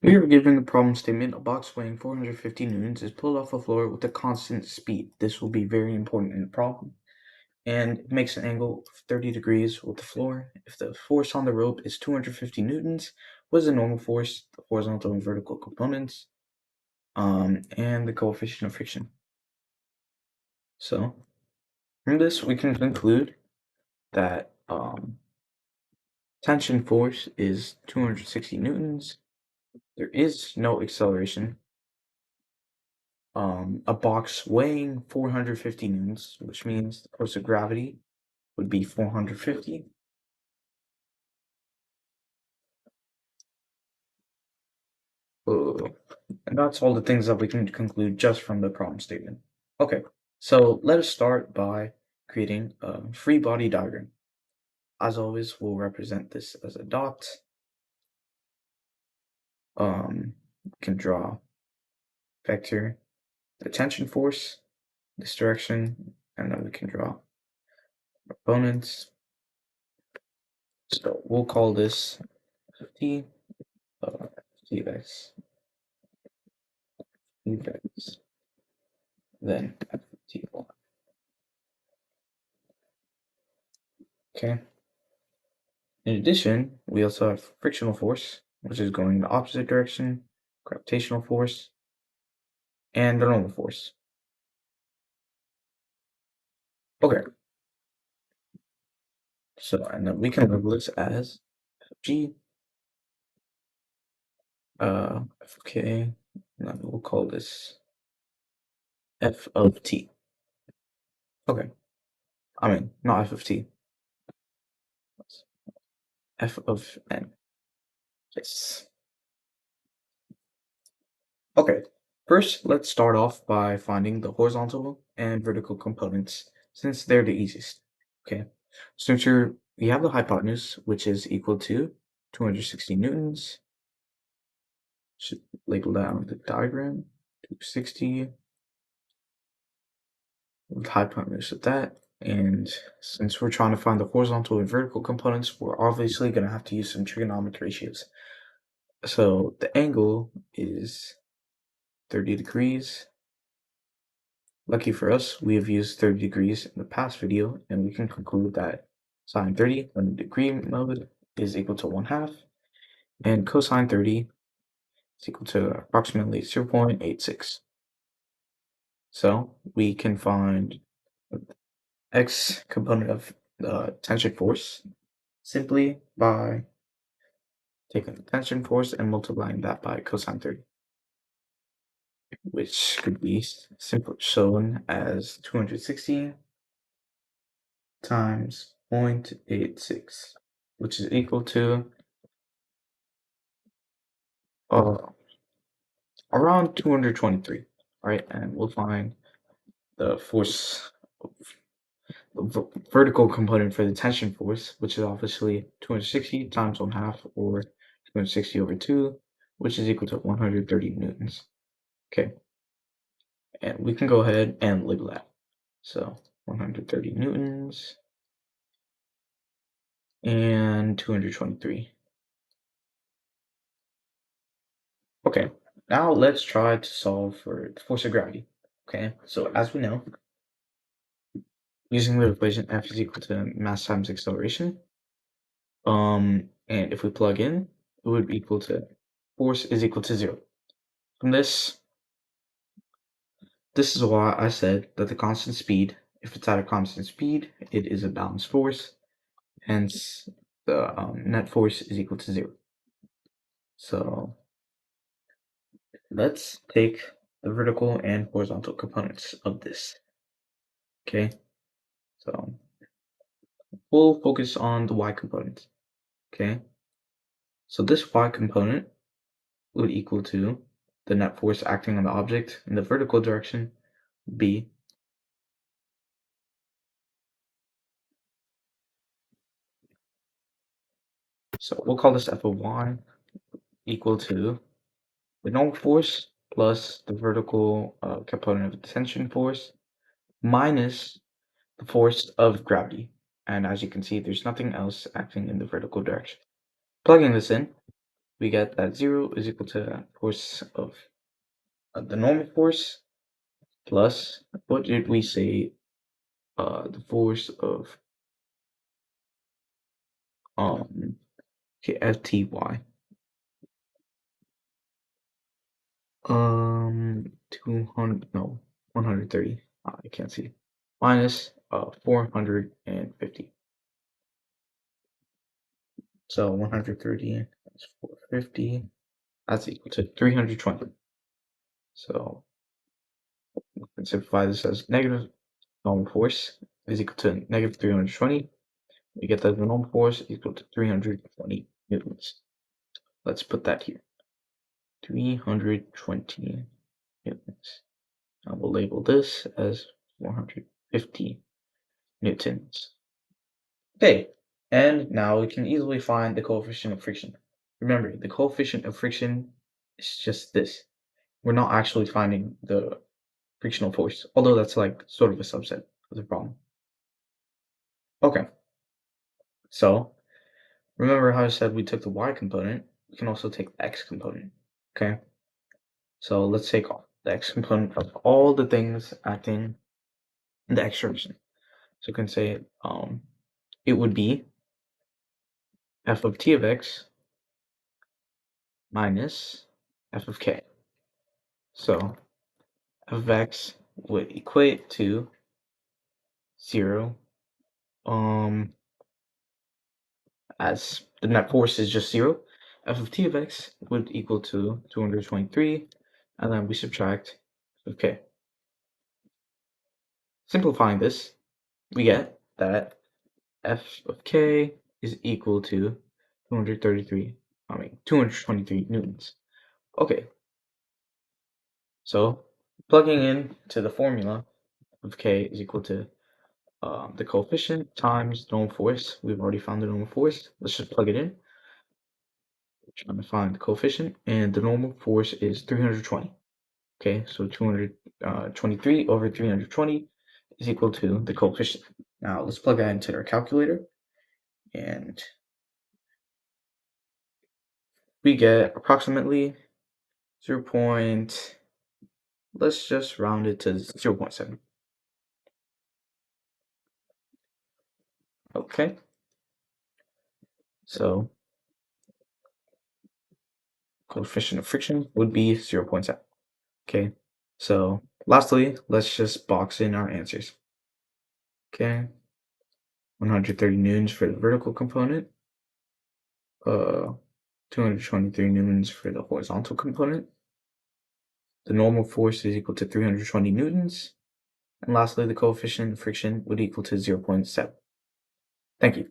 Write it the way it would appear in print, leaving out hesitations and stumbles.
We are given the problem statement. A box weighing 450 newtons is pulled off the floor with a constant speed. This will be very important in the problem. And it makes an angle of 30 degrees with the floor. If the force on the rope is 250 newtons, what is the normal force, the horizontal and vertical components, and the coefficient of friction? So from this, we can conclude that tension force is 260 newtons. There is no acceleration. A box weighing 450 newtons, which means the force of gravity would be 450. And that's all the things that we can conclude just from the problem statement. Okay, so let us start by creating a free body diagram. As always, we'll represent this as a dot. We can draw vector, the tension force, this direction, and then we can draw components. So we'll call this T, Tx, Tx, then T1. Okay. In addition, we also have frictional force, which is going in the opposite direction, gravitational force, and the normal force. Okay. So, and then we can label this as G, F of K, and then we'll call this F of T. Okay. I mean, not F of T. F of N. Yes. Okay. First, let's start off by finding the horizontal and vertical components, since they're the easiest. Okay. So here we have the hypotenuse, which is equal to 260 newtons. Should label that on the diagram. 260 with hypotenuse of that. And since we're trying to find the horizontal and vertical components, we're obviously going to have to use some trigonometric ratios. So the angle is 30 degrees. Lucky for us, we have used 30 degrees in the past video, and we can conclude that sine 30 on the degree mode is equal to 1/2, and cosine 30 is equal to approximately 0.86. So we can find x component of the tension force simply by taking the tension force and multiplying that by cosine 30, which could be simply shown as 260 times 0.86, which is equal to uh, around 223. All right, and we'll find the force, the vertical component for the tension force, which is obviously 260 times 1/2, or 260 over 2, which is equal to 130 newtons. Okay, and we can go ahead and label that. So 130 newtons and 223. Okay, now let's try to solve for the force of gravity. Okay, so as we know, using the equation F is equal to mass times acceleration, and if we plug in, it would be equal to force is equal to 0. From this is why I said that the constant speed, if it's at a constant speed, it is a balanced force. Hence, the net force is equal to 0. So let's take the vertical and horizontal components of this. Okay, so we'll focus on the y component. Okay, so this y component would equal to the net force acting on the object in the vertical direction, B, so we'll call this F of y equal to the normal force plus the vertical component of the tension force minus the force of gravity. And as you can see, there's nothing else acting in the vertical direction. Plugging this in, we get that 0 is equal to force of the normal force plus, what did we say, the force of FTY. 200, no, 130. I can't see. Minus 450. So 130 is 450. That's equal to 320. So we can simplify this as negative normal force is equal to negative 320. We get that the normal force is equal to 320 newtons. Let's put that here. 320 newtons. I will label this as 450 newtons. Okay, and now we can easily find the coefficient of friction. Remember, the coefficient of friction is just this. We're not actually finding the frictional force, although that's like sort of a subset of the problem. Okay, so remember how I said we took the y component? We can also take the x component, okay? So let's take the x component of all the things acting in the x direction. So you can say it would be f of t of x minus f of k. So f of x would equate to 0, as the net force is just 0. F of t of x would equal to 223, and then we subtract f of k. Simplifying this, we get that f of k is equal to 223 newtons. Okay, so plugging in to the formula of k is equal to the coefficient times normal force. We've already found the normal force. Let's just plug it in. We're trying to find the coefficient, and the normal force is 320. Okay, so 223 over 320 is equal to the coefficient. Now let's plug that into our calculator, and we get approximately 0. Let's just round it to 0.7. Okay, so coefficient of friction would be 0.7. Okay, so lastly, let's just box in our answers. Okay, 130 newtons for the vertical component, 223 newtons for the horizontal component. The normal force is equal to 320 newtons. And lastly, the coefficient of friction would equal to 0.7. Thank you.